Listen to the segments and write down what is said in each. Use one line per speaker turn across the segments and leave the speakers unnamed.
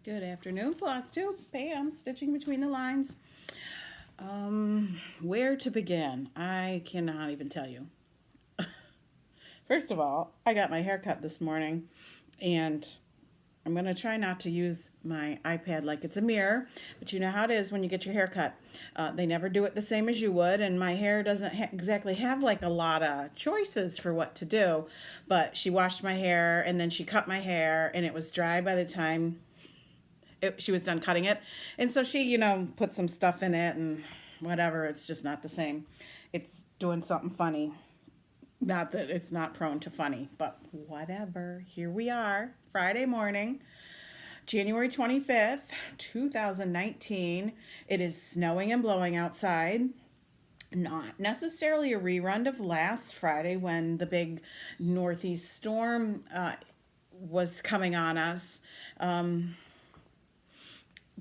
Good afternoon, Flosstube. Bam, stitching between the lines. Where to begin? I cannot even tell you. First of all, I got my hair cut this morning, and I'm going to try not to use my iPad like it's a mirror, but you know how it is when you get your hair cut. They never do it the same as you would, and my hair doesn't exactly have like a lot of choices for what to do, but she washed my hair, and then she cut my hair, and it was dry by the time she was done cutting it. And so she, put some stuff in it and whatever. It's just not the same. It's doing something funny. Not that it's not prone to funny, but whatever. Here we are, Friday morning, January 25th, 2019. It is snowing and blowing outside. Not necessarily a rerun of last Friday when the big northeast storm was coming on us.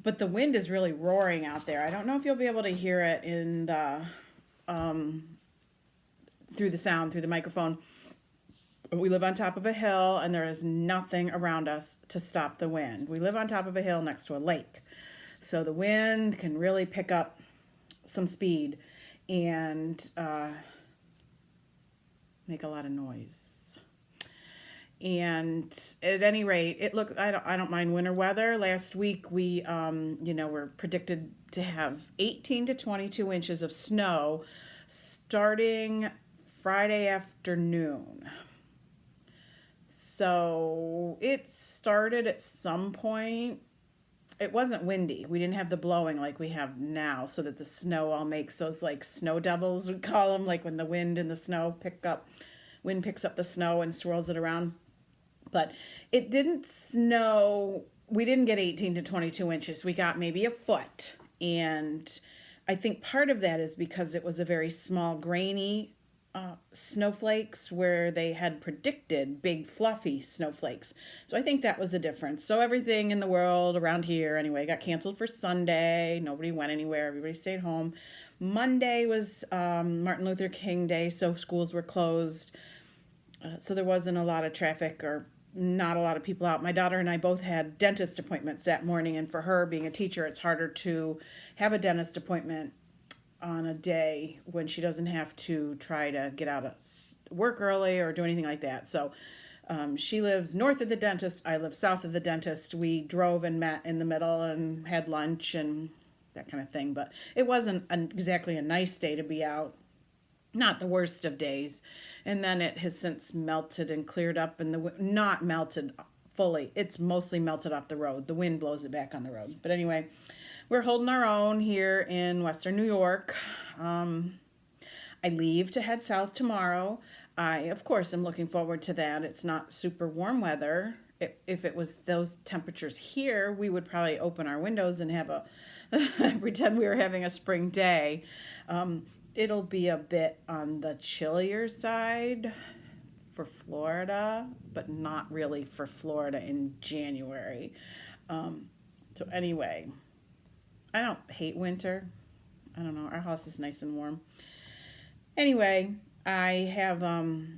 But the wind is really roaring out there. I don't know if you'll be able to hear it in the through the sound, through the microphone. We live on top of a hill, and there is nothing around us to stop the wind. We live on top of a hill next to a lake, so the wind can really pick up some speed and make a lot of noise. And at any rate, I don't mind winter weather. Last week we were predicted to have 18 to 22 inches of snow starting Friday afternoon. So it started at some point. It wasn't windy. We didn't have the blowing like we have now, so that the snow all makes those like snow devils, we call them, like when the wind and the snow wind picks up the snow and swirls it around. But it didn't snow. We didn't get 18 to 22 inches. We got maybe a foot. And I think part of that is because it was a very small, grainy snowflakes, where they had predicted big, fluffy snowflakes. So I think that was the difference. So everything in the world around here, anyway, got canceled for Sunday. Nobody went anywhere. Everybody stayed home. Monday was Martin Luther King Day, so schools were closed. So there wasn't a lot of traffic, or not a lot of people out. My daughter and I both had dentist appointments that morning, and for her, being a teacher, it's harder to have a dentist appointment on a day when she doesn't have to try to get out of work early or do anything like that. So she lives north of the dentist. I live south of the dentist. We drove and met in the middle and had lunch and that kind of thing. But it wasn't exactly a nice day to be out. Not the worst of days. And then it has since melted and cleared up, and not melted fully. It's mostly melted off the road. The wind blows it back on the road. But anyway, we're holding our own here in Western New York. I leave to head south tomorrow. I, of course, am looking forward to that. It's not super warm weather. If it was those temperatures here, we would probably open our windows and have pretend we were having a spring day. It'll be a bit on the chillier side for Florida, but not really for Florida in January. So anyway, I don't hate winter. I don't know. Our house is nice and warm. Anyway, I have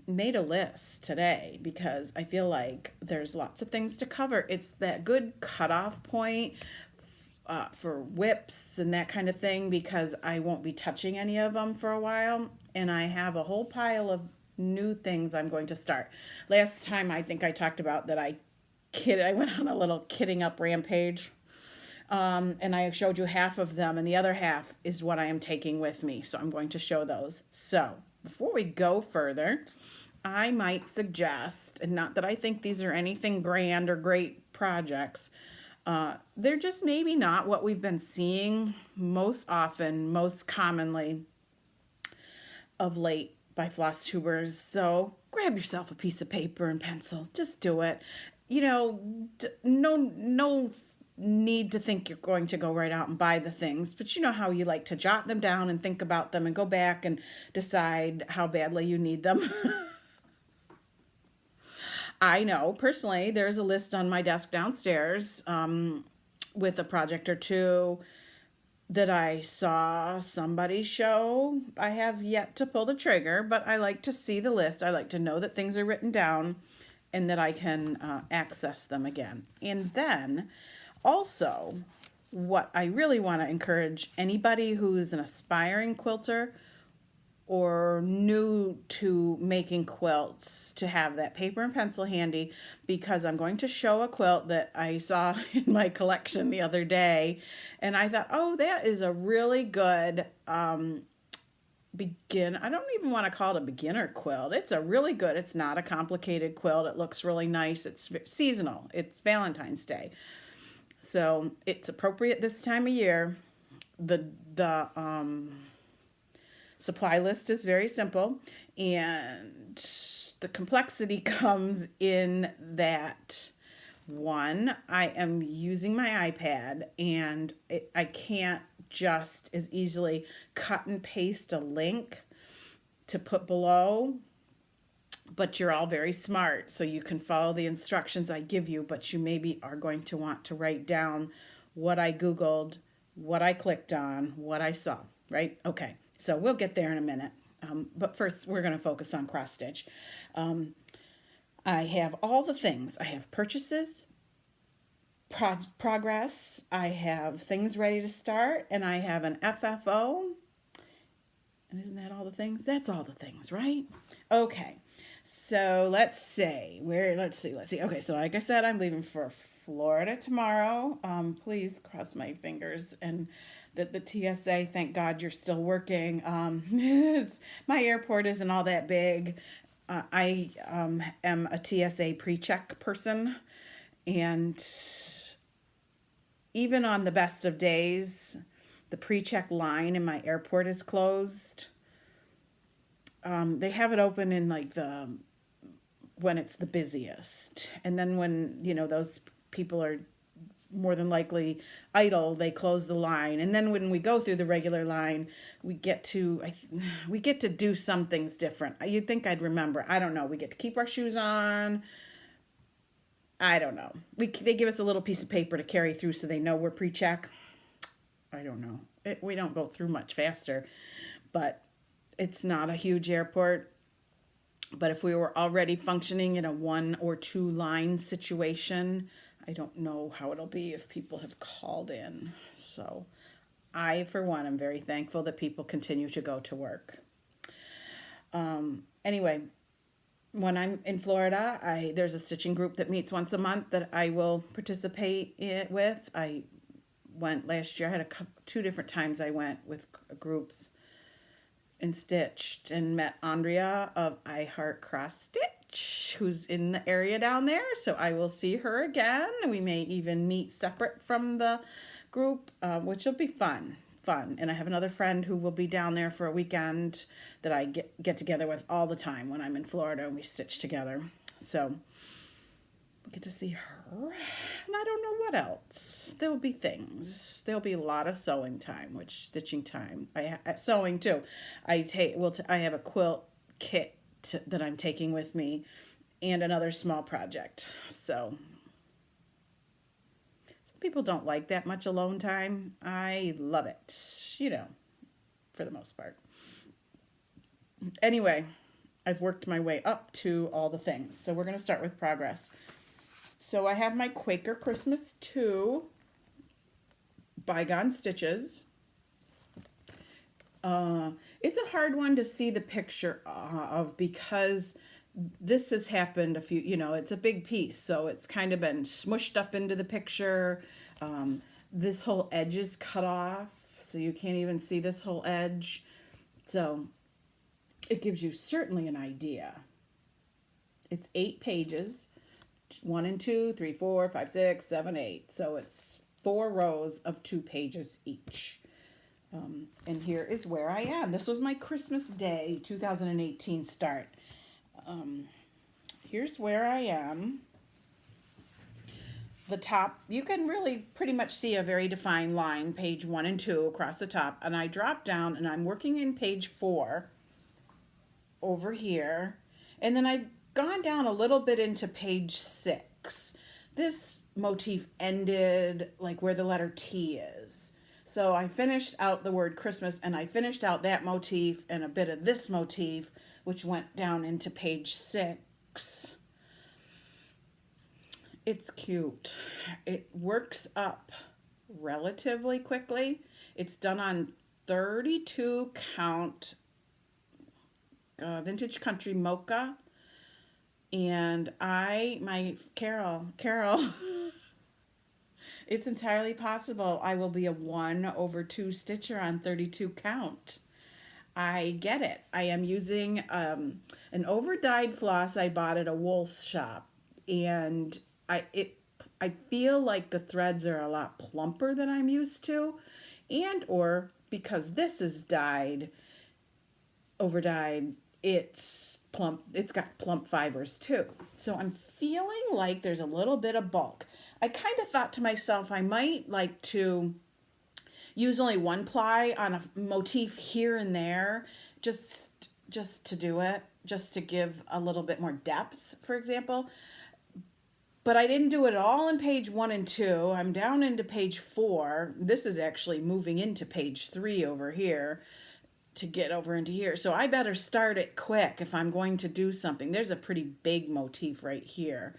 made a list today because I feel like there's lots of things to cover. It's that good cutoff point for whips and that kind of thing, because I won't be touching any of them for a while, and I have a whole pile of new things I'm going to start. Last time I think I talked about that I went on a little kidding up rampage, and I showed you half of them, and the other half is what I am taking with me, so I'm going to show those. So before we go further, I might suggest, and not that I think these are anything grand or great projects, they're just maybe not what we've been seeing most often, most commonly of late by Flosstubers. So grab yourself a piece of paper and pencil. Just do it. No need to think you're going to go right out and buy the things, but you know how you like to jot them down and think about them and go back and decide how badly you need them. I know personally there's a list on my desk downstairs with a project or two that I saw somebody show. I have yet to pull the trigger, but I like to see the list. I like to know that things are written down and that I can access them again. And then Also, what I really want to encourage anybody who is an aspiring quilter or new to making quilts to have that paper and pencil handy, because I'm going to show a quilt that I saw in my collection the other day, and I thought, oh, that is a really good I don't even want to call it a beginner quilt. It's a really good, it's not a complicated quilt. It looks really nice. It's seasonal. It's Valentine's Day. So it's appropriate this time of year. The supply list is very simple, and the complexity comes in that, one, I am using my iPad, and I can't just as easily cut and paste a link to put below, but you're all very smart, so you can follow the instructions I give you, but you maybe are going to want to write down what I Googled, what I clicked on, what I saw, right? Okay, so we'll get there in a minute. But first, we're going to focus on cross stitch. I have all the things. I have purchases, progress, I have things ready to start, and I have an FFO. And isn't that all the things? That's all the things, right? Okay, so let's see. Let's see. Okay, so like I said, I'm leaving for Florida tomorrow. Please cross my fingers and that the TSA, thank God you're still working. My airport isn't all that big. I am a TSA pre-check person, and even on the best of days, the pre-check line in my airport is closed. They have it open in like when it's the busiest, and then when those people are more than likely idle, they close the line. And then when we go through the regular line, we get to do some things different. You'd think I'd remember. I don't know. We get to keep our shoes on. I don't know. They give us a little piece of paper to carry through so they know we're pre-check. I don't know. We don't go through much faster, but it's not a huge airport. But if we were already functioning in a 1 or 2 line situation, I don't know how it'll be if people have called in. So I, for one, am very thankful that people continue to go to work. Anyway, when I'm in Florida, there's a stitching group that meets once a month that I will participate with. I went last year. I had 2 different times I went with groups and stitched and met Andrea of I Heart Cross Stitch, who's in the area down there. So I will see her again. We may even meet separate from the group, which will be fun. And I have another friend who will be down there for a weekend that I get together with all the time when I'm in Florida, and we stitch together. So we get to see her. And I don't know what else. There will be things. There'll be a lot of sewing time, which stitching time. Sewing too. I have a quilt kit that I'm taking with me, and another small project. So some people don't like that much alone time. I love it, for the most part. Anyway, I've worked my way up to all the things. So we're going to start with progress. So I have my Quaker Christmas 2 Bygone Stitches. It's a hard one to see the picture of, because this has happened it's a big piece, so it's kind of been smushed up into the picture. This whole edge is cut off, so you can't even see this whole edge. So it gives you certainly an idea. It's 8 pages, 1 and 2, 3, 4, 5, 6, 7, 8. So it's 4 rows of 2 pages each. And here is where I am. This was my Christmas Day 2018 start. Here's where I am. The top, you can really pretty much see a very defined line, page 1 and 2 across the top. And I drop down and I'm working in page 4 over here. And then I've gone down a little bit into page 6. This motif ended like where the letter T is. So I finished out the word Christmas, and I finished out that motif and a bit of this motif, which went down into page 6. It's cute. It works up relatively quickly. It's done on 32 count vintage country mocha. And Carol, it's entirely possible I will be a 1/2 stitcher on 32 count. I get it. I am using an over dyed floss I bought at a wool shop, and I feel like the threads are a lot plumper than I'm used to, and or because this is dyed, over dyed, it's plump. It's got plump fibers too. So I'm feeling like there's a little bit of bulk. I kind of thought to myself I might like to use only one ply on a motif here and there, just to do it, just to give a little bit more depth, for example. But I didn't do it all in page 1 and 2. I'm down into page 4. This is actually moving into page 3 over here to get over into here. So I better start it quick if I'm going to do something. There's a pretty big motif right here.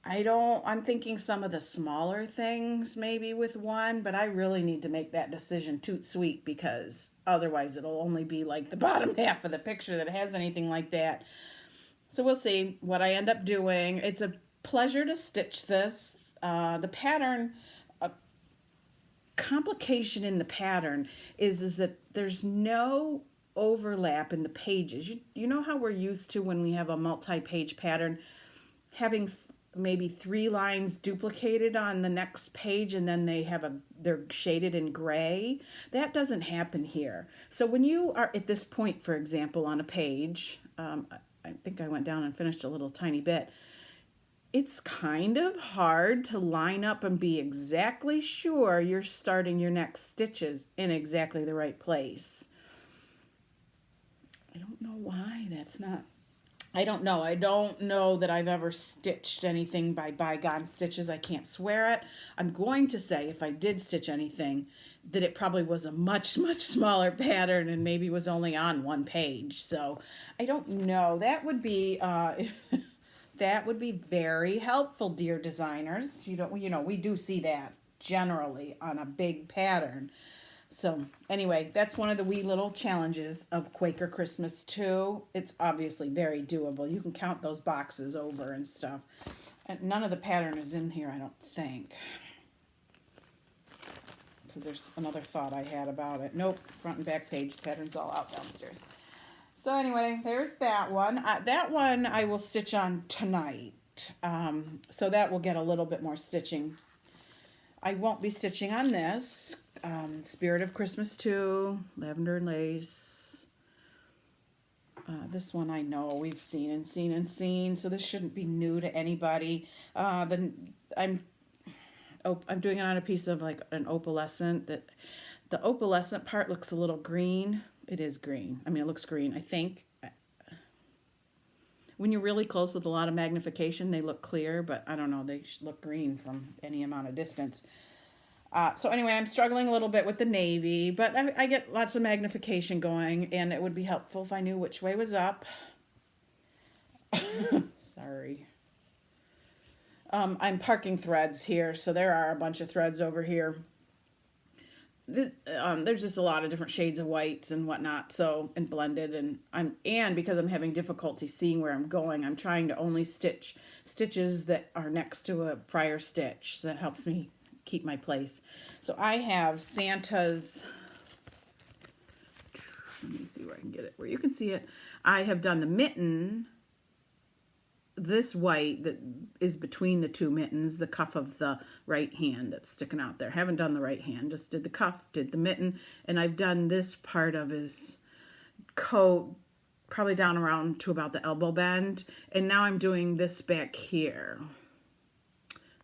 I'm thinking some of the smaller things maybe with one, but I really need to make that decision toot sweet, because otherwise it'll only be like the bottom half of the picture that has anything like that. So we'll see what I end up doing. It's a pleasure to stitch this. The pattern, a complication in the pattern is that there's no overlap in the pages. You know how we're used to when we have a multi-page pattern, having maybe 3 lines duplicated on the next page, and then they're shaded in gray. That doesn't happen here. So when you are at this point, for example, on a page, I think I went down and finished a little tiny bit. It's kind of hard to line up and be exactly sure you're starting your next stitches in exactly the right place. I don't know why that's not. I don't know. I don't know that I've ever stitched anything by bygone stitches. I can't swear it. I'm going to say if I did stitch anything, that it probably was a much, much smaller pattern and maybe was only on 1 page. So I don't know. That would be that would be very helpful, dear designers. We do see that generally on a big pattern. So anyway, that's one of the wee little challenges of Quaker Christmas too. It's obviously very doable. You can count those boxes over and stuff. And none of the pattern is in here, I don't think. Because there's another thought I had about it. Nope, front and back page, pattern's all out downstairs. So anyway, there's that one. That one I will stitch on tonight. So that will get a little bit more stitching. I won't be stitching on this. Spirit of Christmas 2, Lavender and Lace. This one I know we've seen and seen and seen, so this shouldn't be new to anybody. I'm doing it on a piece of like an opalescent. That the opalescent part looks a little green. It is green. I mean, it looks green, I think. When you're really close with a lot of magnification, they look clear, but I don't know, they look green from any amount of distance. So anyway, I'm struggling a little bit with the navy, but I get lots of magnification going, and it would be helpful if I knew which way was up. Sorry. I'm parking threads here, so there are a bunch of threads over here. There's just a lot of different shades of whites and whatnot, so, and blended, and because I'm having difficulty seeing where I'm going, I'm trying to only stitch stitches that are next to a prior stitch. So that helps me keep my place. So I have Santa's, let me see where I can get it, where you can see it. I have done the mitten, this white that is between the 2 mittens, the cuff of the right hand that's sticking out there. Haven't done the right hand, just did the cuff, did the mitten, and I've done this part of his coat probably down around to about the elbow bend, and now I'm doing this back here.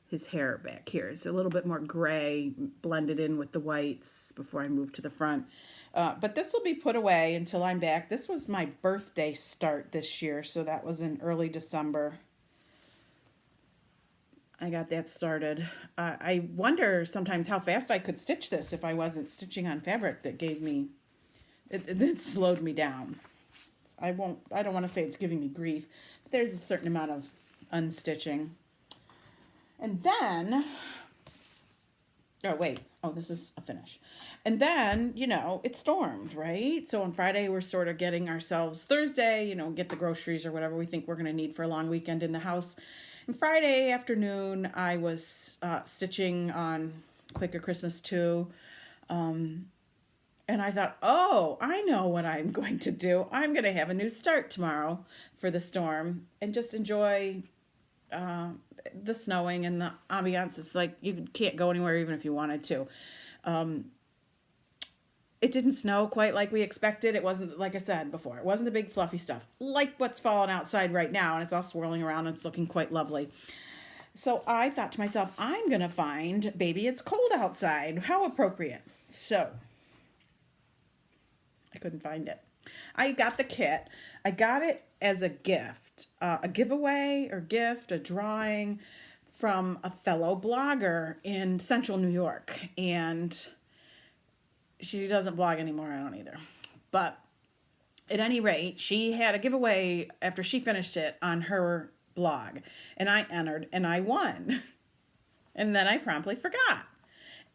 His hair back here. It's a little bit more gray, blended in with the whites before I move to the front. But this will be put away until I'm back. This was my birthday start this year, so that was in early December. I got that started. I wonder sometimes how fast I could stitch this if I wasn't stitching on fabric that gave me, it slowed me down. I don't want to say it's giving me grief, but there's a certain amount of unstitching. And then, oh, wait. Oh, this is a finish. And then, it stormed, right? So on Friday, we're sort of getting ourselves Thursday, get the groceries or whatever we think we're going to need for a long weekend in the house. And Friday afternoon, I was stitching on Quaker Christmas 2. And I thought, oh, I know what I'm going to do. I'm going to have a new start tomorrow for the storm and just enjoy the snowing and the ambiance. It's like you can't go anywhere even if you wanted to. It didn't snow quite like we expected. It wasn't, like I said before, it wasn't the big fluffy stuff like what's falling outside right now, and it's all swirling around and it's looking quite lovely. So I thought to myself, I'm going to find Baby It's Cold Outside. How appropriate. So I couldn't find it. I got the kit. I got it as a gift, a giveaway or gift, a drawing from a fellow blogger in central New York. And she doesn't blog anymore, I don't either. But at any rate, she had a giveaway after she finished it on her blog. And I entered and I won. And then I promptly forgot,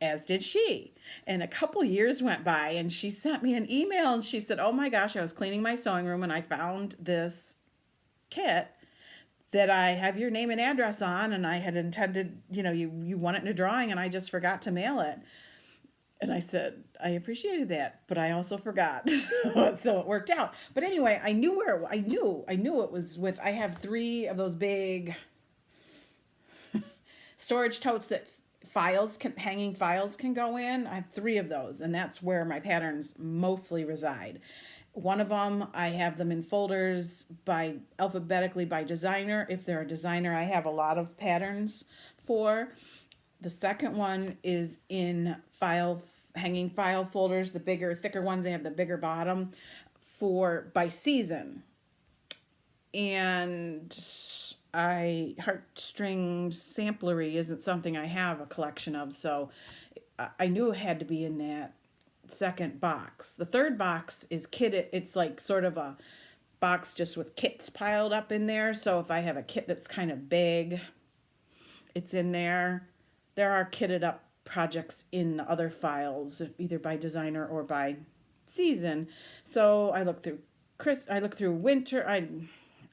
as did she. And a couple years went by and she sent me an email and she said, oh my gosh, I was cleaning my sewing room and I found this kit that I have your name and address on, and I had intended, you won it in a drawing and I just forgot to mail it. And I said, I appreciated that, but I also forgot. So it worked out. But anyway, I knew it was with, I have 3 of those big storage totes that hanging files can go in. I have 3 of those, and that's where my patterns mostly reside. One of them, I have them in folders alphabetically by designer. If they're a designer, I have a lot of patterns for. The second one is in hanging file folders, the bigger, thicker ones. They have the bigger bottom by season. And heartstring samplery isn't something I have a collection of, so I knew it had to be in that second box. The third box is kitted. It's like sort of a box just with kits piled up in there. So if I have a kit that's kind of big, it's in there. There are kitted up projects in the other files, either by designer or by season. So I looked through winter, and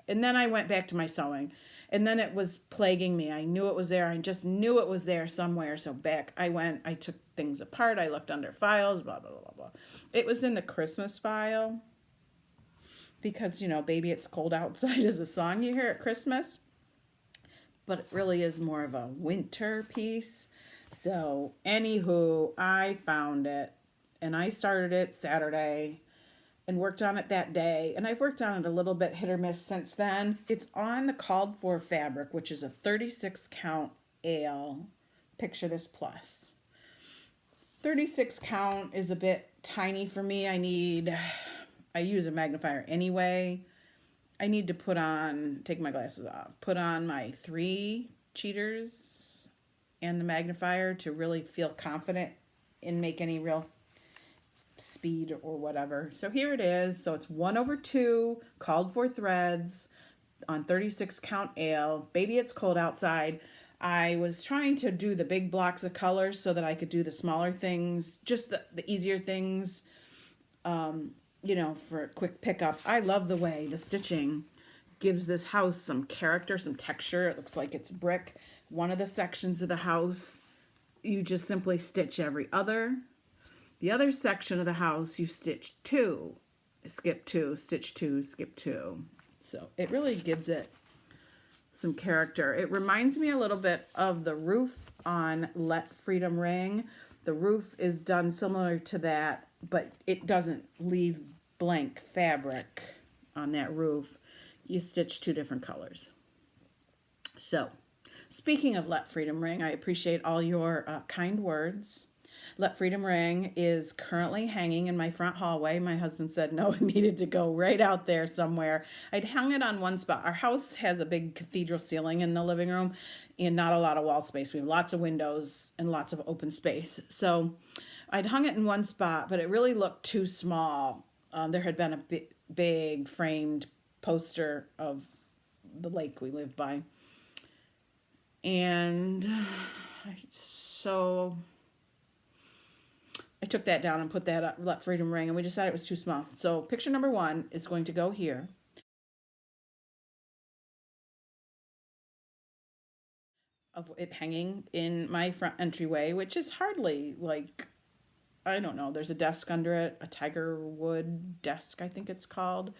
then I went back to my sewing. And then it was plaguing me. I knew it was there. I just knew it was there somewhere. So back I went. I took things apart. I looked under files, blah, blah, blah, blah. It was in the Christmas file because, Baby It's Cold Outside is a song you hear at Christmas. But it really is more of a winter piece. So anywho, I found it. And I started it Saturday and worked on it that day. And I've worked on it a little bit hit or miss since then. It's on the called for fabric, which is a 36 count Ale. Picture this plus. 36 count is a bit tiny for me. I use a magnifier anyway. I need to take my glasses off, put on my 3 cheaters and the magnifier to really feel confident and make any real speed or whatever. So here it is. So it's 1/2 called for threads on 36 count Ale. Baby It's Cold Outside. I was trying to do the big blocks of colors so that I could do the smaller things, just the easier things, for a quick pickup. I love the way the stitching gives this house some character, some texture. It looks like it's brick. One of the sections of the house, you just simply stitch every other. The other section of the house, you stitch 2, skip 2, stitch 2, skip 2. So it really gives it some character. It reminds me a little bit of the roof on Let Freedom Ring. The roof is done similar to that, but it doesn't leave blank fabric on that roof. You stitch 2 different colors. So, speaking of Let Freedom Ring, I appreciate all your kind words. Let Freedom Ring is currently hanging in my front hallway. My husband said no, it needed to go right out there somewhere. I'd hung it on one spot. Our house has a big cathedral ceiling in the living room and not a lot of wall space. We have lots of windows and lots of open space. So I'd hung it in one spot, but it really looked too small. There had been a big framed poster of the lake we live by. And so I took that down and put that up, let Freedom Ring, and we decided it was too small. So picture number 1 is going to go here. Of it hanging in my front entryway, which is hardly like, I don't know, there's a desk under it, a tiger wood desk, I think it's called.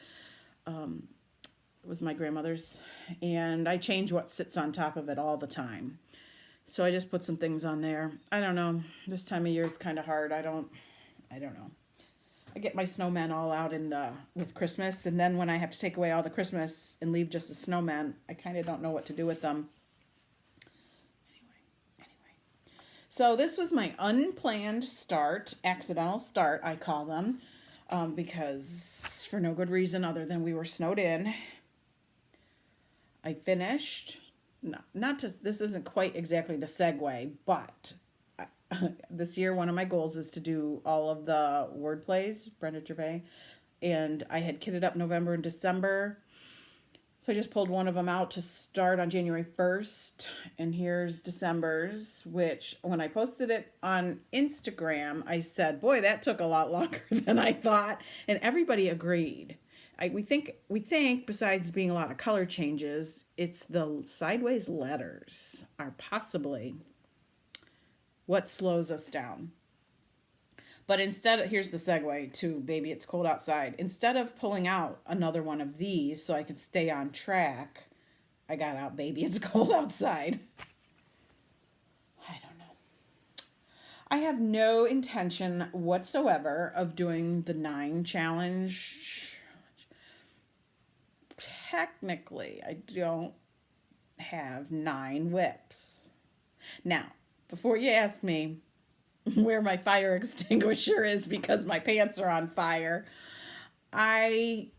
It was my grandmother's, and I change what sits on top of it all the time. So I just put some things on there. I don't know. This time of year is kind of hard. I don't know. I get my snowmen all out with Christmas, and then when I have to take away all the Christmas and leave just the snowmen, I kind of don't know what to do with them. Anyway. So this was my unplanned start, accidental start, I call them, because for no good reason other than we were snowed in. I finished, this isn't quite exactly the segue, but this year one of my goals is to do all of the word plays, Brenda Gervais, and I had kitted up November and December, so I just pulled one of them out to start on January 1st, and here's December's, which when I posted it on Instagram, I said, boy, that took a lot longer than I thought, and everybody agreed. We think besides being a lot of color changes, it's the sideways letters are possibly what slows us down. But instead, here's the segue to Baby It's Cold Outside. Instead of pulling out another one of these so I could stay on track, I got out Baby It's Cold Outside. I don't know. I have no intention whatsoever of doing the 9 challenge. Technically, I don't have 9 whips. Now, before you ask me where my fire extinguisher is because my pants are on fire, I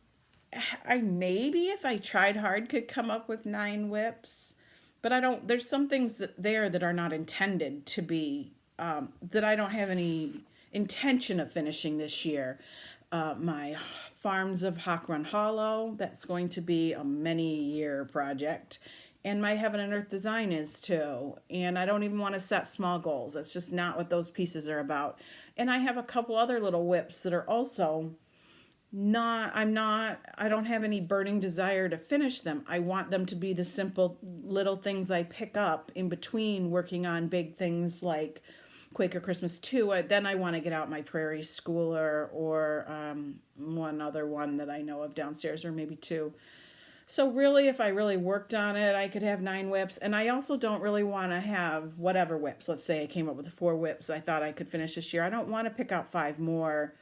maybe if I tried hard could come up with 9 whips, but I don't. There's some things there that are not intended to be, that I don't have any intention of finishing this year. My Farms of Hawk Run Hollow, that's going to be a many-year project. And my Heaven and Earth design is too. And I don't even want to set small goals. That's just not what those pieces are about. And I have a couple other little whips that are also I don't have any burning desire to finish them. I want them to be the simple little things I pick up in between working on big things like Quaker Christmas 2. Then I want to get out my Prairie Schooler or one other one that I know of downstairs, or maybe 2. So really, if I really worked on it, I could have 9 whips. And I also don't really want to have whatever whips. Let's say I came up with 4 whips I thought I could finish this year. I don't want to pick out 5 more.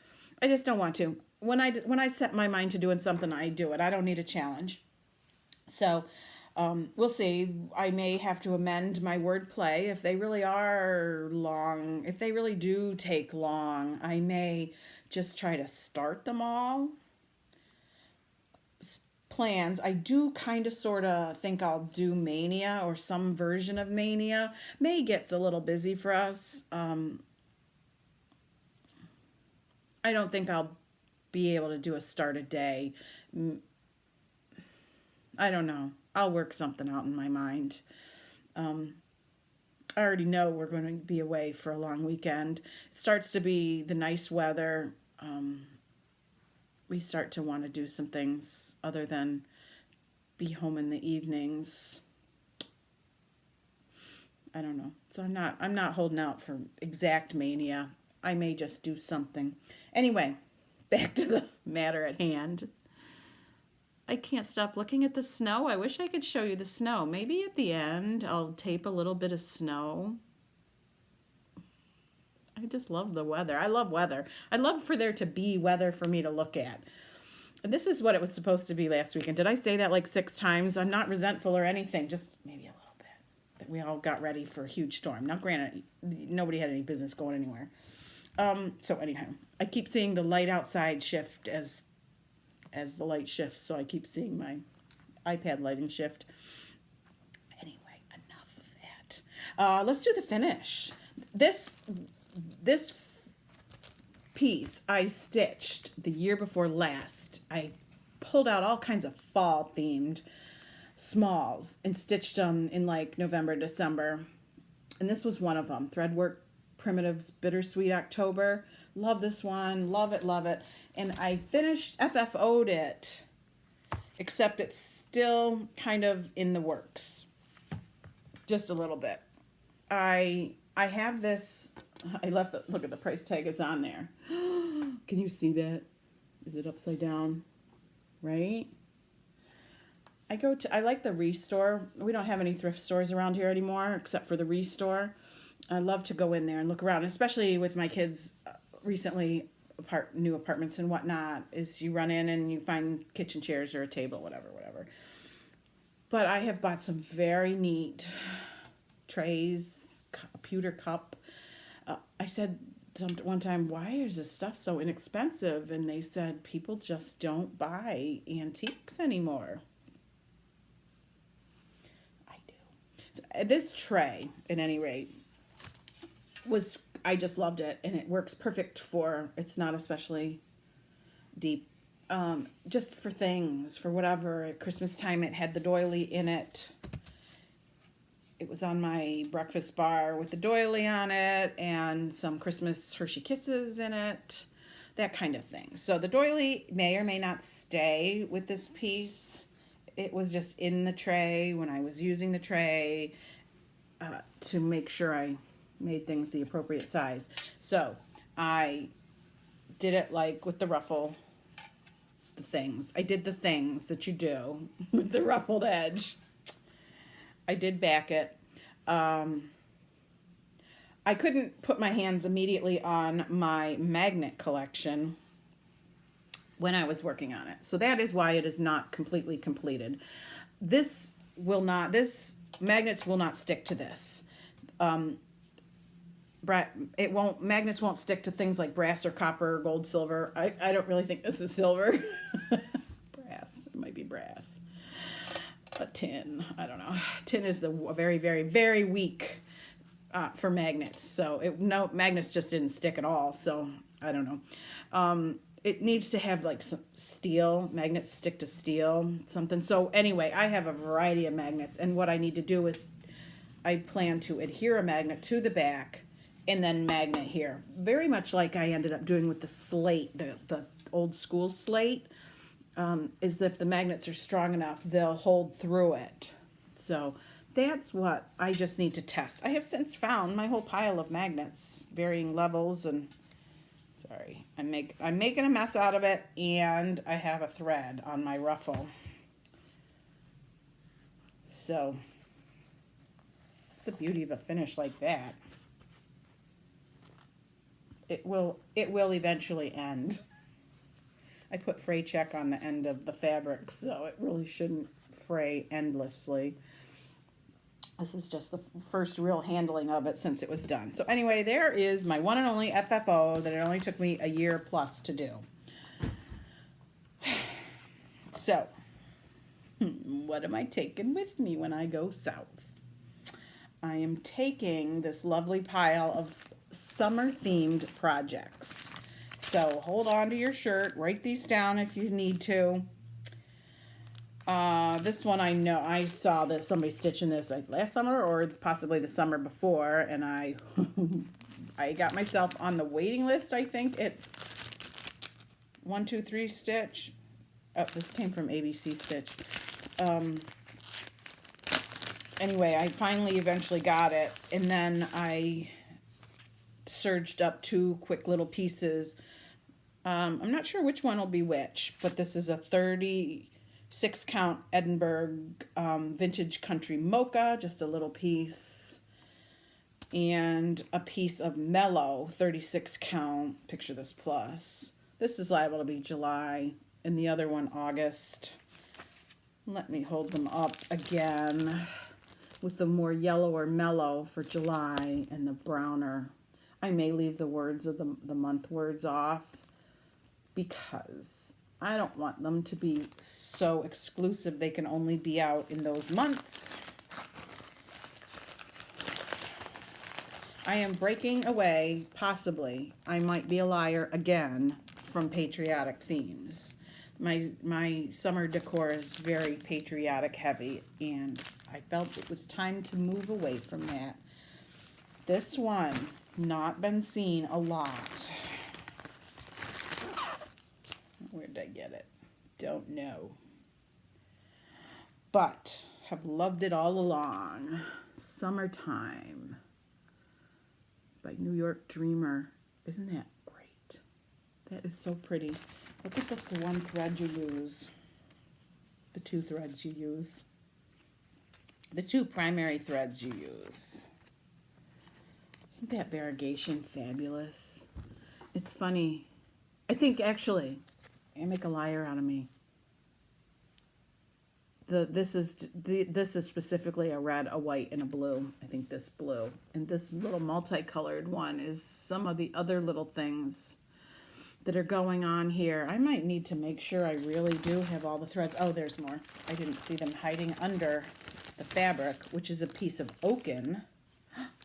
I just don't want to. When I set my mind to doing something, I do it. I don't need a challenge. So we'll see. I may have to amend my wordplay if they really are long. If they really do take long, I may just try to start them all. Plans. I do kind of sort of think I'll do Mania or some version of Mania. May gets a little busy for us. I don't think I'll be able to do a start a day. I don't know. I'll work something out in my mind. I already know we're going to be away for a long weekend. It starts to be the nice weather. We start to want to do some things other than be home in the evenings. I don't know. So I'm not holding out for exact Mania. I may just do something. Anyway, back to the matter at hand. I can't stop looking at the snow. I wish I could show you the snow. Maybe at the end I'll tape a little bit of snow. I just love the weather. I love weather. I love for there to be weather for me to look at. This is what it was supposed to be last weekend. Did I say that like 6 times? I'm not resentful or anything, just maybe a little bit. But we all got ready for a huge storm. Now, granted, nobody had any business going anywhere. So anyhow, I keep seeing the light outside shift as the light shifts, so I keep seeing my iPad lighting shift. Anyway, enough of that. Let's do the finish. This piece I stitched the year before last. I pulled out all kinds of fall themed smalls and stitched them in like November, December. And this was one of them. Threadwork Primitives Bittersweet October. Love this one. Love it, love it. And I finished FFO'd it, except it's still kind of in the works. Just a little bit. I have this. I left the, look at the price tag is on there. Can you see that? Is it upside down? Right? I like the Restore. We don't have any thrift stores around here anymore except for the Restore. I love to go in there and look around, especially with my kids recently new apartments and whatnot, is you run in and you find kitchen chairs or a table, whatever. But I have bought some very neat trays, a pewter cup. I said one time, why is this stuff so inexpensive? And they said, people just don't buy antiques anymore. I do. So, this tray, at any rate, I just loved it, and it works perfect for, it's not especially deep, just for things, for whatever. At Christmas time, it had the doily in it. It was on my breakfast bar with the doily on it and some Christmas Hershey Kisses in it, that kind of thing. So the doily may or may not stay with this piece. It was just in the tray when I was using the tray to make sure I made things the appropriate size. So I did it like with the ruffle, the things. I did the things that you do with the ruffled edge. I did back it. I couldn't put my hands immediately on my magnet collection when I was working on it. So that is why it is not completely completed. Magnets will not stick to this. Magnets won't stick to things like brass or copper or gold, silver. I don't really think this is silver. Brass. It might be brass. A tin. I don't know. Tin is very, very, very weak for magnets. So magnets just didn't stick at all. So I don't know. It needs to have like some steel. Magnets stick to steel, something. So anyway, I have a variety of magnets, and what I need to do is I plan to adhere a magnet to the back and then magnet here. Very much like I ended up doing with the slate, the old school slate. Is that if the magnets are strong enough, they'll hold through it. So that's what I just need to test. I have since found my whole pile of magnets, varying levels, and sorry, I'm making a mess out of it, and I have a thread on my ruffle. So it's the beauty of a finish like that. It will eventually end. I put fray check on the end of the fabric, so it really shouldn't fray endlessly. This is just the first real handling of it since it was done. So anyway, there is my one and only FFO that it only took me a year plus to do. So, what am I taking with me when I go south? I am taking this lovely pile of summer-themed projects. So hold on to your shirt. Write these down if you need to. This one I know. I saw this somebody stitching this like last summer or possibly the summer before, and I got myself on the waiting list. I think at 1, 2, 3 stitch. Oh, this came from ABC Stitch. Anyway, I finally eventually got it, and then I surged up 2 quick little pieces. I'm not sure which one will be which, but this is a 36 count Edinburgh vintage country mocha, just a little piece, and a piece of mellow 36 count, picture this plus. This is liable to be July, and the other one August. Let me hold them up again with the more yellow or mellow for July and the browner. I may leave the words of the month words off because I don't want them to be so exclusive they can only be out in those months. I am breaking away, possibly, I might be a liar again, from patriotic themes. My summer decor is very patriotic heavy, and I felt it was time to move away from that. This one, not been seen a lot. Where did I get it? Don't know. But have loved it all along. Summertime by New York Dreamer. Isn't that great? That is so pretty. Look at the one thread you use. The two threads you use. The two primary threads you use. Isn't that variegation fabulous? It's funny. I think actually, I make a liar out of me. This is specifically a red, a white, and a blue. I think this blue. And this little multicolored one is some of the other little things that are going on here. I might need to make sure I really do have all the threads. Oh, there's more. I didn't see them hiding under the fabric, which is a piece of oaken.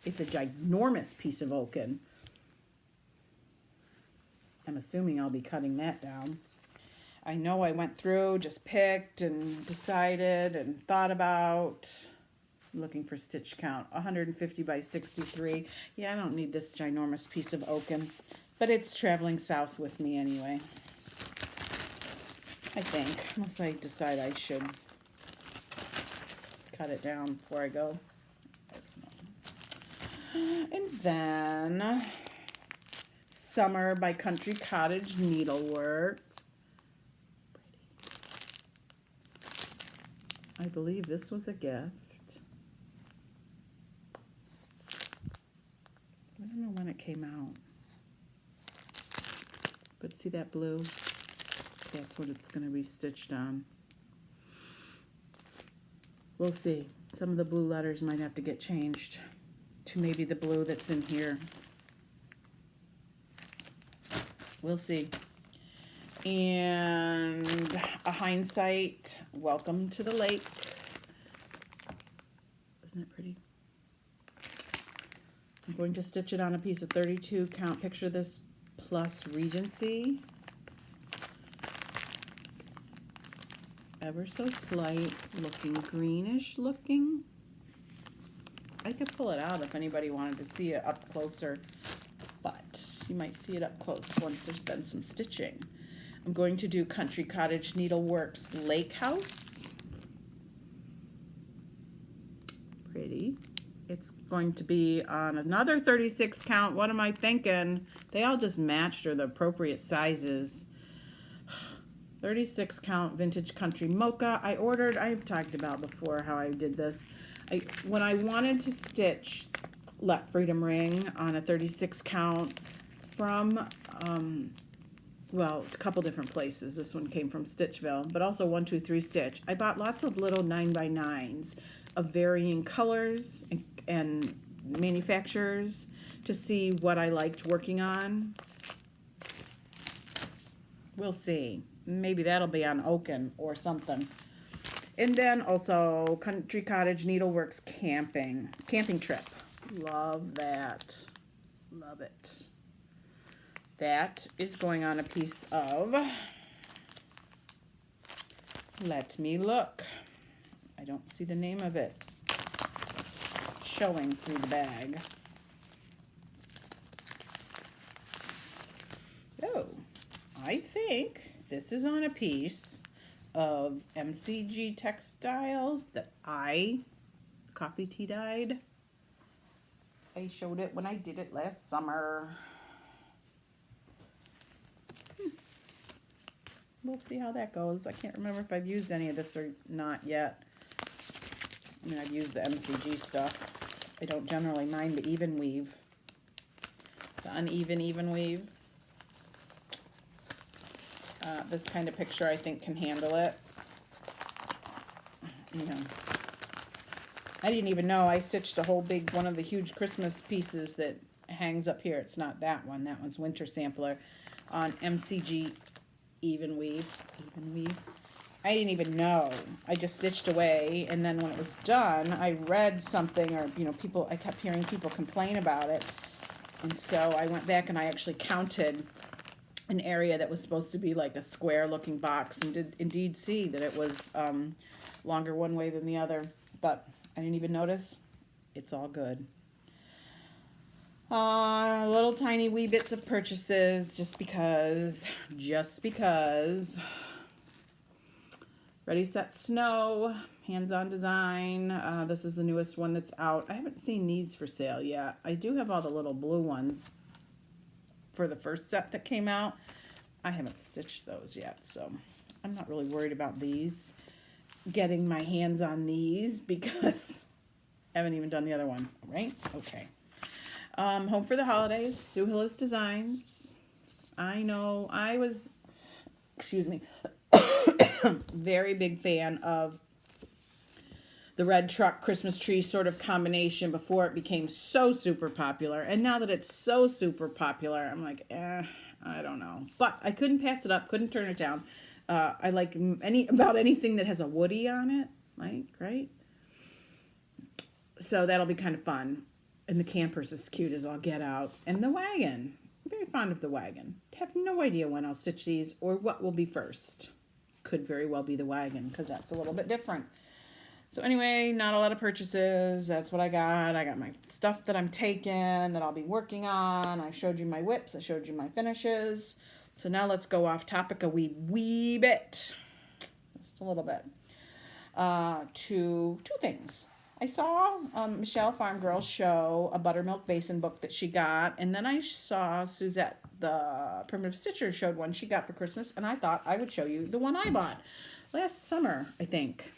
It's a ginormous piece of oaken. I'm assuming I'll be cutting that down. I know I went through, just picked and decided and thought about. I'm looking for stitch count, 150 by 63. Yeah, I don't need this ginormous piece of oaken, but it's traveling south with me anyway. I think, unless I decide I should cut it down before I go. And then Summer by Country Cottage Needlework. I believe this was a gift. I don't know when it came out. But see that blue? That's what it's going to be stitched on. We'll see. Some of the blue letters might have to get changed to maybe the blue that's in here. We'll see. And a hindsight, welcome to the lake. Isn't it pretty? I'm going to stitch it on a piece of 32 count. Picture this plus Regency. Ever so slight, looking greenish looking. I could pull it out if anybody wanted to see it up closer, but you might see it up close once there's been some stitching. I'm going to do Country Cottage Needleworks Lake House. Pretty. It's going to be on another 36 count. What am I thinking? They all just matched or the appropriate sizes. 36 count Vintage Country Mocha. I've talked about before how I did this. When I wanted to stitch Let Freedom Ring on a 36 count from, well, a couple different places. This one came from Stitchville, but also 123 Stitch. I bought lots of little 9x9s of varying colors and manufacturers to see what I liked working on. We'll see. Maybe that'll be on Oaken or something. And then also Country Cottage Needleworks Camping Trip. Love that. Love it. That is going on a piece of, let me look. I don't see the name of it. It's showing through the bag. Oh, I think this is on a piece of MCG textiles that I copy tea dyed. I showed it when I did it last summer. We'll see how that goes. I can't remember if I've used any of this or not yet. I mean, I've used the MCG stuff. I don't generally mind the even weave. The uneven even weave. This kind of picture I think can handle it. You know, I didn't even know I stitched a whole big one of the huge Christmas pieces that hangs up here. It's not that one. That one's Winter Sampler on MCG even weave. I didn't even know. I just stitched away, and then when it was done, I read something, or I kept hearing people complain about it, and so I went back and I actually counted an area that was supposed to be like a square looking box, and did indeed see that it was longer one way than the other, but I didn't even notice. It's all good. Little tiny wee bits of purchases just because. Ready, Set, Snow, hands-on design. This is the newest one that's out. I haven't seen these for sale yet. I do have all the little blue ones for the first set that came out. I haven't stitched those yet, so I'm not really worried about these. Getting my hands on these because I haven't even done the other one, right? Okay. Home for the Holidays, Sue Hillis Designs. I know I was, excuse me, very big fan of the red truck Christmas tree sort of combination before it became so super popular. And now that it's so super popular, I'm like, I don't know. But I couldn't pass it up, couldn't turn it down. I like about anything that has a Woody on it, like, right? So that'll be kind of fun. And the camper's as cute as all get out. And the wagon. I'm very fond of the wagon. Have no idea when I'll stitch these or what will be first. Could very well be the wagon because that's a little bit different. So anyway, not a lot of purchases. That's what I got. I got my stuff that I'm taking that I'll be working on. I showed you my whips. I showed you my finishes. So now let's go off topic a wee bit. Just a little bit. To two things. I saw Michelle Farm Girl show a buttermilk basin book that she got, and then I saw Suzette, the Primitive Stitcher, showed one she got for Christmas, and I thought I would show you the one I bought last summer, I think.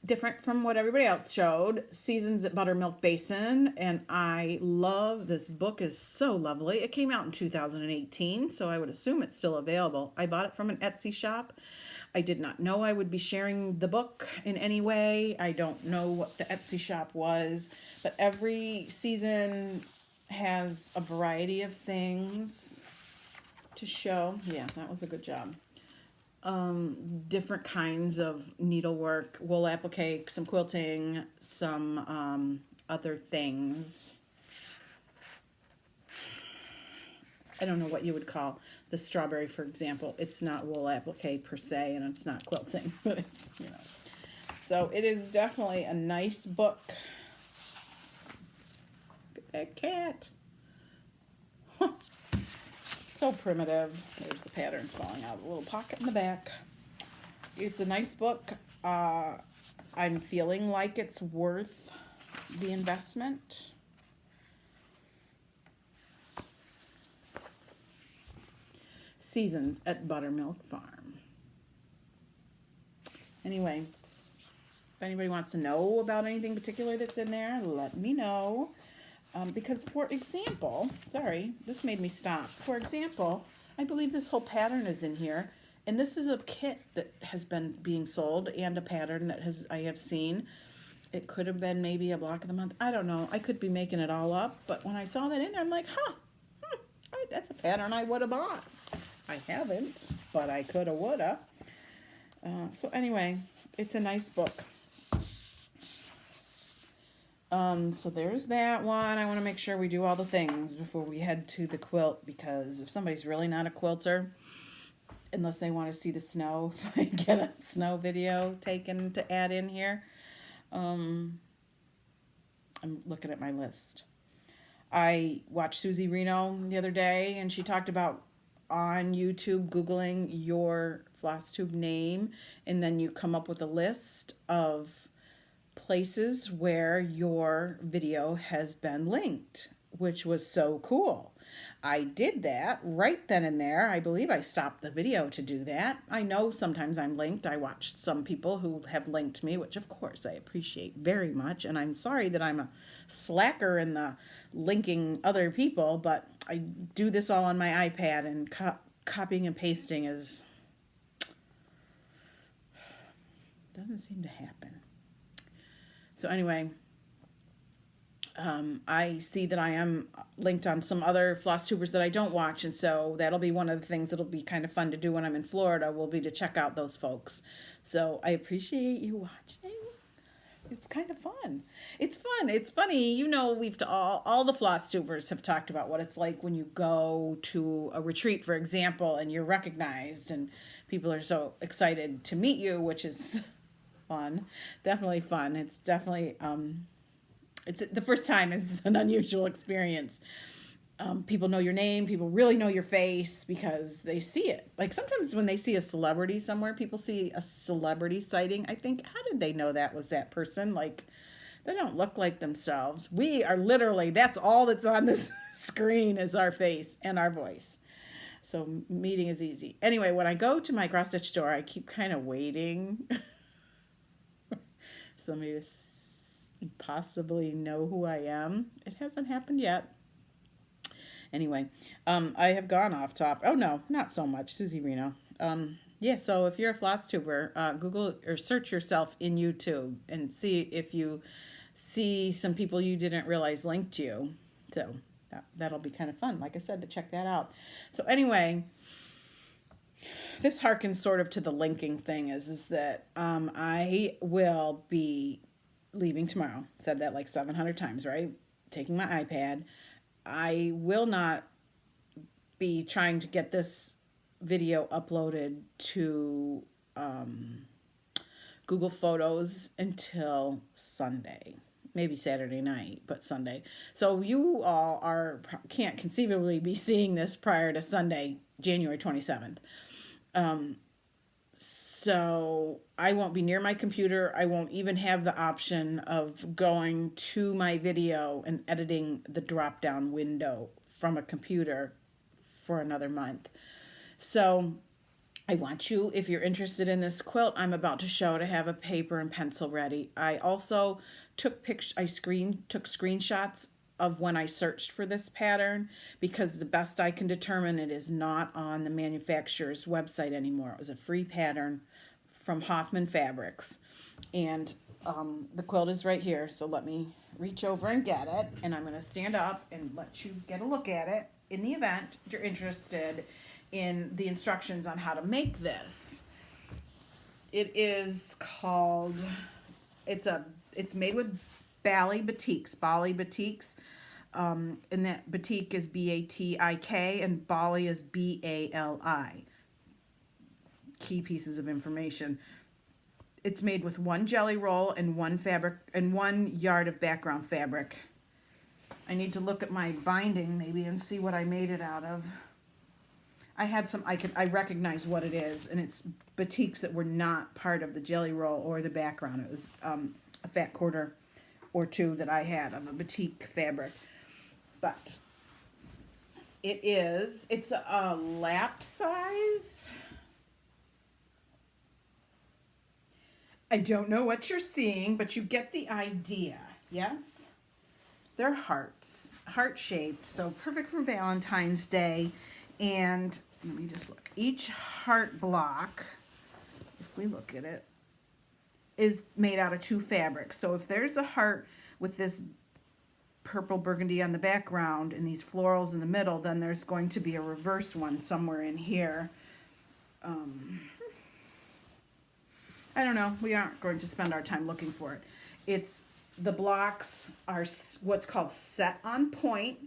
Different from what everybody else showed. Seasons at Buttermilk Basin, and I love this book. Is so lovely. It came out in 2018, so I would assume it's still available. I bought it from an Etsy shop. I did not know I would be sharing the book in any way. I don't know what the Etsy shop was, but every season has a variety of things to show. Yeah, that was a good job. Different kinds of needlework, wool applique, some quilting, some other things. I don't know what you would call the strawberry, for example. It's not wool applique per se, and it's not quilting, but it's, you know. So it is definitely a nice book. Look at that cat. Huh. So primitive. There's the patterns falling out. A little pocket in the back. It's a nice book. I'm feeling like it's worth the investment. Seasons at Buttermilk Farm. Anyway, if anybody wants to know about anything particular that's in there, let me know. Because, for example, sorry, this made me stop. For example, I believe this whole pattern is in here. And this is a kit that has been being sold and a pattern that I have seen. It could have been maybe a block of the month. I don't know. I could be making it all up. But when I saw that in there, I'm like, that's a pattern I would have bought. I haven't, but I coulda, woulda. So anyway, it's a nice book. So there's that one. I want to make sure we do all the things before we head to the quilt, because if somebody's really not a quilter, unless they want to see the snow, if I get a snow video taken to add in here, I'm looking at my list. I watched Susie Reno the other day, and she talked about on YouTube Googling your Flosstube name, and then you come up with a list of places where your video has been linked, which was so cool. I did that right then and there. I believe I stopped the video to do that. I know sometimes I'm linked. I watched some people who have linked me, which of course I appreciate very much. And I'm sorry that I'm a slacker in the linking other people, but I do this all on my iPad, and copying and pasting doesn't seem to happen. So anyway, I see that I am linked on some other Flosstubers that I don't watch, and so that'll be one of the things that'll be kind of fun to do when I'm in Florida, will be to check out those folks. So I appreciate you watching. It's kind of fun. It's fun. It's funny. You know, all the Flosstubers have talked about what it's like when you go to a retreat, for example, and you're recognized, and people are so excited to meet you, which is fun. Definitely fun. It's definitely it's the first time is an unusual experience. People know your name. People really know your face because they see it. Like sometimes when they see a celebrity somewhere, people see a celebrity sighting. I think, how did they know that was that person? Like, they don't look like themselves. We are literally, that's all that's on this screen is our face and our voice. So meeting is easy. Anyway, when I go to my cross stitch store, I keep kind of waiting. Somebody to possibly know who I am. It hasn't happened yet. Anyway, I have gone off top. Oh no, not so much, Susie Reno. Yeah, so if you're a Flosstuber, Google or search yourself in YouTube and see if you see some people you didn't realize linked you. So that'll be kind of fun, like I said, to check that out. So anyway, this harkens sort of to the linking thing is that I will be leaving tomorrow. Said that like 700 times, right? Taking my iPad. I will not be trying to get this video uploaded to Google Photos until Sunday, maybe Saturday night, but Sunday. So you all can't conceivably be seeing this prior to Sunday, January 27th. So I won't be near my computer. I won't even have the option of going to my video and editing the drop down window from a computer for another month. So I want you, if you're interested in this quilt I'm about to show, to have a paper and pencil ready. I also took screenshots of when I searched for this pattern, because the best I can determine, it is not on the manufacturer's website anymore. It was a free pattern from Hoffman Fabrics, and the quilt is right here. So let me reach over and get it, and I'm going to stand up and let you get a look at it in the event you're interested in the instructions on how to make this. It is called, it's made with Bali Batiks, and that Batik is B-A-T-I-K and Bali is B-A-L-I. Key pieces of information. It's made with one jelly roll and one fabric and 1 yard of background fabric. I need to look at my binding maybe and see what I made it out of. I had some, I recognize what it is, and it's batiks that were not part of the jelly roll or the background. It was a fat quarter or two that I had of a batik fabric. But it's a lap size. I don't know what you're seeing, but you get the idea, yes? They're hearts, heart-shaped, so perfect for Valentine's Day. And let me just look. Each heart block, if we look at it, is made out of 2 fabrics. So if there's a heart with this purple burgundy on the background and these florals in the middle, then there's going to be a reverse one somewhere in here. I don't know. We aren't going to spend our time looking for it. The blocks are what's called set on point,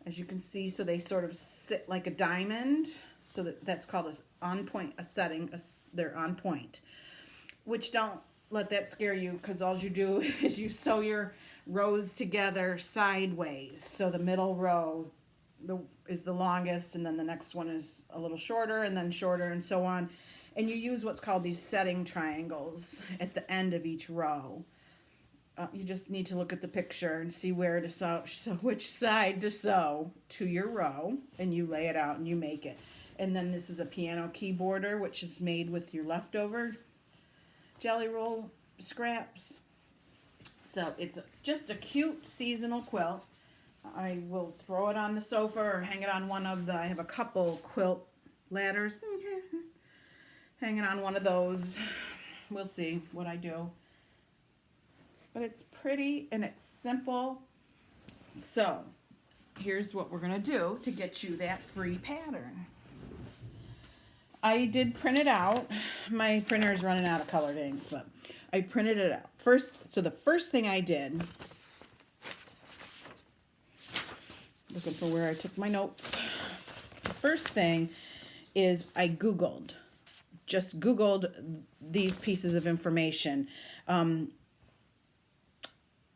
as you can see. So they sort of sit like a diamond. So that's called a setting. They're on point. Which, don't let that scare you, because all you do is you sew your rows together sideways. So the middle row is the longest, and then the next one is a little shorter, and then shorter, and so on. And you use what's called these setting triangles at the end of each row. You just need to look at the picture and see where to sew, which side to sew to your row, and you lay it out and you make it. And then this is a piano keyboarder, which is made with your leftover jelly roll scraps. So it's just a cute seasonal quilt. I will throw it on the sofa or hang it on one of I have a couple quilt ladders. Hanging on one of those. We'll see what I do. But it's pretty and it's simple. So here's what we're going to do to get you that free pattern. I did print it out. My printer is running out of colored ink, but I printed it out. First, so the first thing I did, looking for where I took my notes. The first thing is I just Googled these pieces of information. I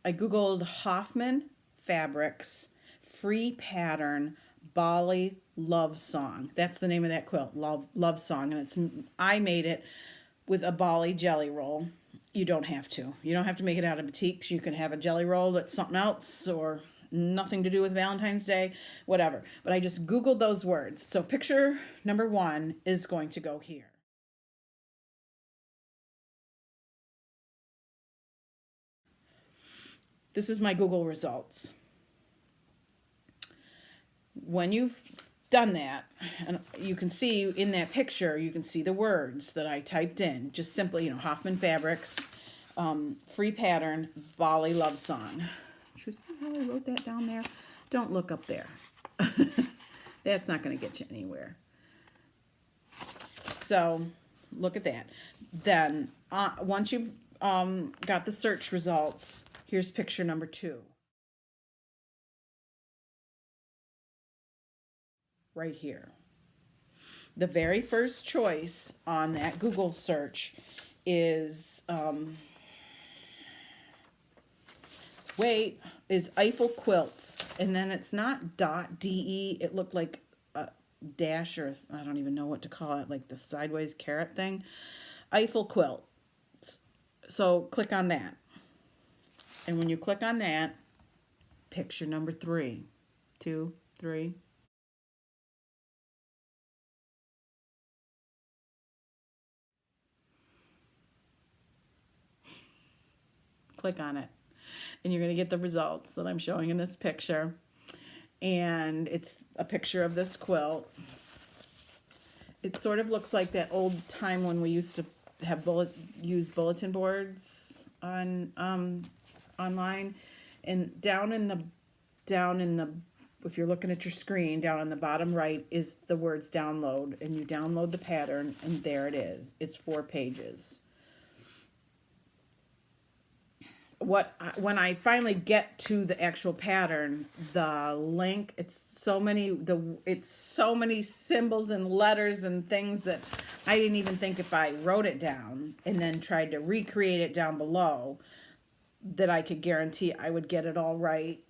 Googled Hoffman Fabrics, free pattern, Bali love song. That's the name of that quilt, love song. And I made it with a Bali jelly roll. You don't have to. You don't have to make it out of batiks. You can have a jelly roll that's something else or nothing to do with Valentine's Day, whatever. But I just Googled those words. So picture number 1 is going to go here. This is my Google results. When you've done that, and you can see in that picture, you can see the words that I typed in. Just simply, Hoffman Fabrics, free pattern, Bali love song. Did you see how I wrote that down there? Don't look up there. That's not going to get you anywhere. So look at that. Then once you've got the search results, here's picture number 2. Right here. The very first choice on that Google search is Eiffel quilts, and then it's not .de. It looked like a dash, or I don't even know what to call it, like the sideways carrot thing. Eiffel quilt. So click on that, and when you click on that, picture number 3, 2, 3. Click on it, and you're going to get the results that I'm showing in this picture. And it's a picture of this quilt. It sort of looks like that old time when we used to have use bulletin boards on online. And down in the if you're looking at your screen, down on the bottom right is the words download, and you download the pattern, and there it is. It's 4 pages. When I finally get to the actual pattern, the link, it's so many symbols and letters and things that I didn't even think, if I wrote it down and then tried to recreate it down below, that I could guarantee I would get it all right.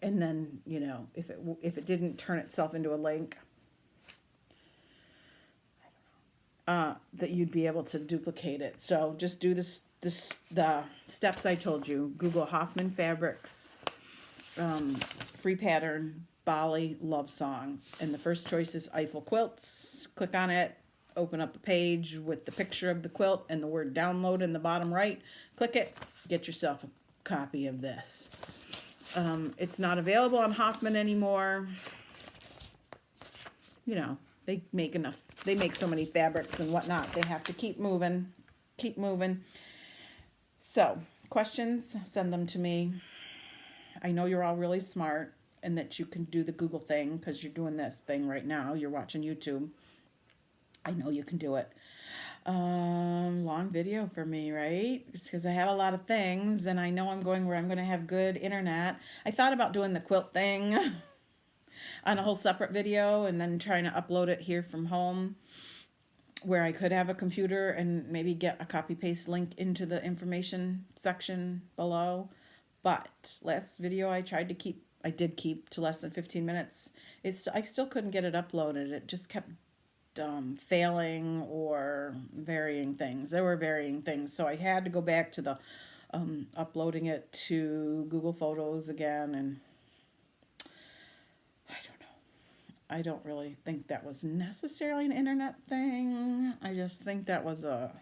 And then, if it didn't turn itself into a link, that you'd be able to duplicate it. So just do the steps I told you. Google Hoffman Fabrics, free pattern, Bali love songs, and the first choice is Eiffel quilts. Click on it, open up a page with the picture of the quilt and the word download in the bottom right. Click it, get yourself a copy of this. It's not available on Hoffman anymore. They make so many fabrics and whatnot. They have to keep moving. So, questions, send them to me. I know you're all really smart and that you can do the Google thing because you're doing this thing right now. You're watching YouTube. I know you can do it. Long video for me, right? It's because I had a lot of things, and I know I'm going where I'm going to have good internet. I thought about doing the quilt thing on a whole separate video and then trying to upload it here from home, where I could have a computer and maybe get a copy-paste link into the information section below. But last video I did keep to less than 15 minutes. I still couldn't get it uploaded. It just kept failing or varying things. There were varying things. So I had to go back to the uploading it to Google Photos again, and I don't know. I don't really think that was necessarily an internet thing. I just think that was a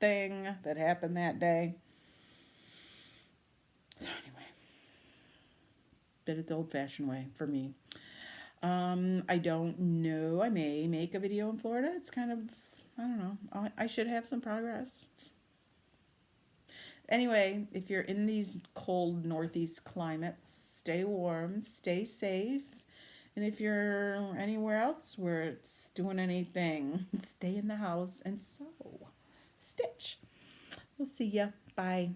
thing that happened that day. So anyway, did it the old-fashioned way for me. I don't know. I may make a video in Florida. It's kind of, I don't know. I should have some progress. Anyway, if you're in these cold northeast climates, stay warm, stay safe. And if you're anywhere else where it's doing anything, stay in the house and sew. Stitch. We'll We'll see ya. Bye.